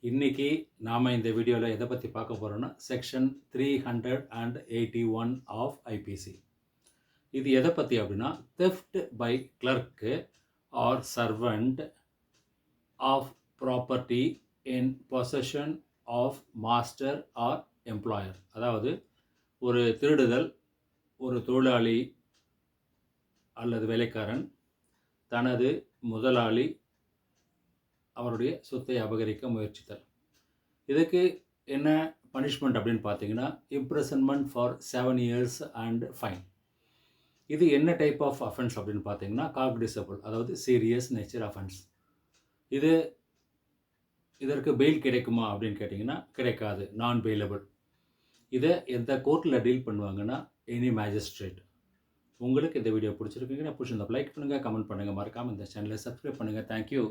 இன்னைக்கு நாம் இந்த வீடியோவில் எதை பற்றி பார்க்க போகிறோன்னா செக்ஷன் 381 ஆஃப் ஐபிசி. இது எதை பற்றி அப்படின்னா theft by clerk or servant of property in possession of master or employer. அதாவது ஒரு திருடுதல், ஒரு தொழிலாளி அல்லது வேலைக்காரன் தனது முதலாளி அவருடைய சொத்தை அபகரிக்க முயற்சித்தல். இதுக்கு என்ன பனிஷ்மெண்ட் அப்படின்னு பார்த்தீங்கன்னா imprisonment for 7 years and fine. இது என்ன டைப் ஆஃப் அஃபென்ஸ் அப்படின்னு பார்த்தீங்கன்னா காக்னிசபிள், அதாவது சீரியஸ் நேச்சர் அஃபென்ஸ். இதற்கு பெயில் கிடைக்குமா அப்படின்னு கேட்டிங்கன்னா கிடைக்காது, நான் பெயிலபிள். இதை எந்த கோர்ட்டில் டீல் பண்ணுவாங்கன்னா எனி மேஜிஸ்ட்ரேட். உங்களுக்கு இந்த வீடியோ பிடிச்சிருக்கீங்கன்னா பிடிச்சிருந்தா லைக் பண்ணுங்கள், கமெண்ட் பண்ணுங்கள், மறக்காமல் இந்த சேனலை சப்ஸ்கிரைப் பண்ணுங்கள். தேங்க்யூ.